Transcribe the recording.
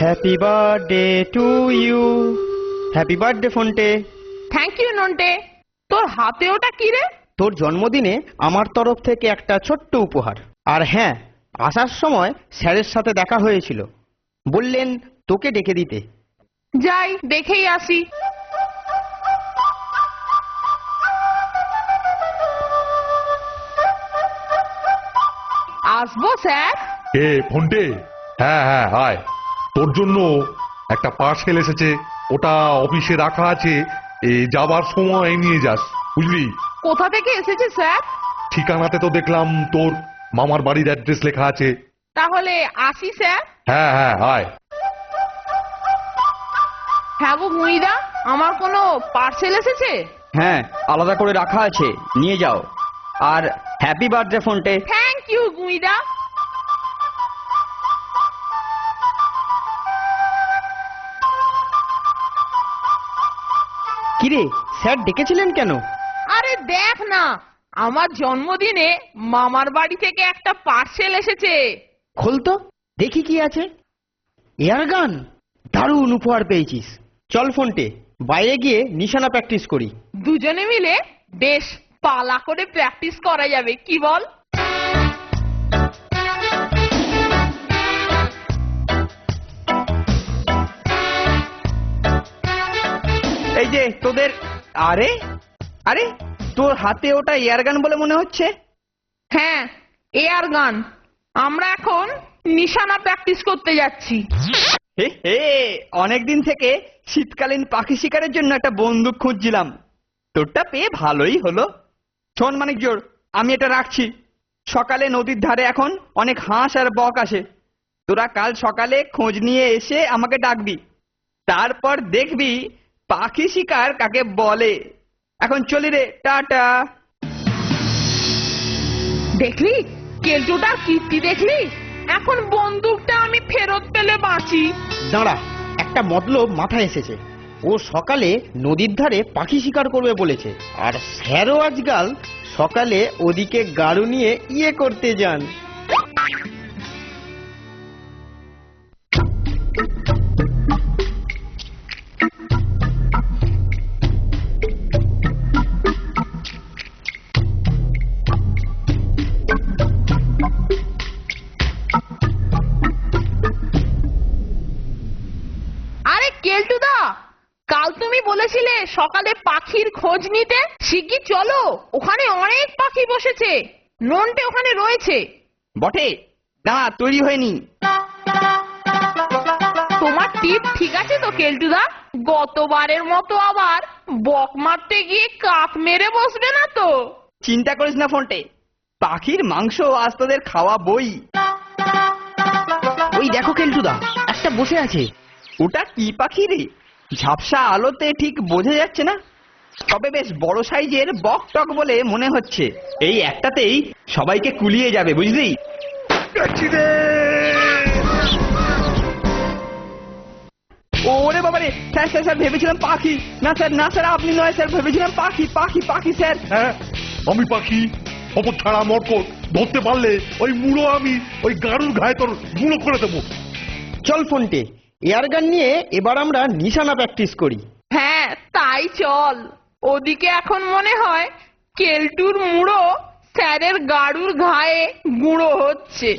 Happy birthday to you. Happy birthday Phonte. Thank you Nonte. তোর হাতে ওটা কি রে? তোর জন্মদিনে আমার তরফ থেকে একটা ছোট্ট উপহার। আর হ্যাঁ, আসার সময় স্যারের সাথে দেখা হয়েছিল, বললেন তোকে ডেকে দিতে। যাই দেখেই আসি। আসবো স্যার। কে ফোনটে? হ্যাঁ হ্যাঁ আয়, তোর জন্য একটা পার্সেল এসেছে, ওটা অফিসে রাখা আছে, যাবার সময় নিয়ে যাস, বুঝলি? কোথা থেকে এসেছে স্যার? ঠিকানাতে তো দেখলাম তোর মামার বাড়ির অ্যাড্রেস লেখা আছে। তাহলে আসি স্যার। হ্যাঁ হ্যাঁ আয়। হ্যাঁ গো মুইদা, আমার কোনো পার্সেল এসেছে? হ্যাঁ, আলাদা করে রাখা আছে, নিয়ে যাও। আর happy birthday Phonte. Thank you গুইদা। কিরে, স্যার ডেকেছিলেন কেন? আরে দেখ না, আমার জন্মদিনে মামার বাড়ি থেকে একটা পার্সেল এসেছে। খোল তো, দেখি কি আছে। এয়ার গান, দারুণ উপহার পেয়েছিস। চল ফোনটে, বাইরে গিয়ে নিশানা প্র্যাকটিস করি। দুজনে মিলে বেশ পালা করে প্র্যাকটিস করা যাবে, কি বল? এই যে তোদের, আরে আরে তোর হাতে ওটা এয়ার গান বলে মনে হচ্ছে। হ্যাঁ, এয়ার গান। আমরা এখন নিশানা প্র্যাকটিস করতে যাচ্ছি। হে হে, অনেকদিন থেকে শীতকালীন পাখি শিকারের জন্য একটা বন্দুক খুঁজছিলাম, তোরটা পেয়ে ভালোই হলো। শোন মানিকজোড়, আমি এটা রাখছি। সকালে নদীর ধারে এখন অনেক হাঁস আর বক আসে, তোরা কাল সকালে খোঁজ নিয়ে এসে আমাকে ডাকবি, তারপর দেখবি পাখি শিকার কাকে বলে। এখন চলি রে, টাটা। দেখলি কেলটুটার কীর্তি দেখলি? এখন বন্দুকটা আমি ফেরত পেলে বাঁচি। দাঁড়া, একটা মতলব মাথায় এসেছে। ও সকালে নদীর ধারে পাখি শিকার করবে বলেছে, আর স্যারও আজকাল সকালে ওদিকে গাড়ু নিয়ে ইয়ে করতে যান। আরে কেলটুদা, কাল তুমি বলেছিলে সকালে পাখির খোঁজ নিতে, শিগগির চলো, ওখানে অনেক পাখি বসেছে। নন্টে ওখানে রয়েছে। বটে, না তৈরি হয়নি। তোমার টিপ ঠিক আছে তো কেলটুদা? গতবারের মতো আবার বক মারতে গিয়ে কাক মেরে বসবে না তো? চিন্তা করিস না ফোনটে, পাখির মাংস আজ তোদের খাওয়া বই। ওই দেখো কেলটুদা, একটা বসে আছে। ওটা কি পাখি রে? ঝাপসা আলোতে ঠিক বোঝা যাচ্ছে না, তবে বেশ বড় সাইজের বক টক বলে মনে হচ্ছে। এই একটাতেই সবাইকে কুলিয়ে যাবে, বুঝলি? ওরে বাবারে, স্যার স্যার স্যার, ভেবেছিলাম পাখি। না স্যার, না স্যার, আপনি নয় স্যার, ভেবেছিলাম পাখি পাখি পাখি স্যার। হ্যাঁ আমি পাখি, খবর ছাড়া মরকট, ধরতে পারলে ওই মুড়ো আমি ওই গাড়ুর ঘায়ে তোর গুঁড়ো করে দেবো। চল ফোনটে, এয়ার গান নিয়ে এবার আমরা নিশানা প্র্যাকটিস করি। হ্যাঁ তাই চল। ওদিকে এখন মনে হয় কেলটুর মুড়ো স্যারের গাড়ুর ঘায়ে গুঁড়ো হচ্ছে।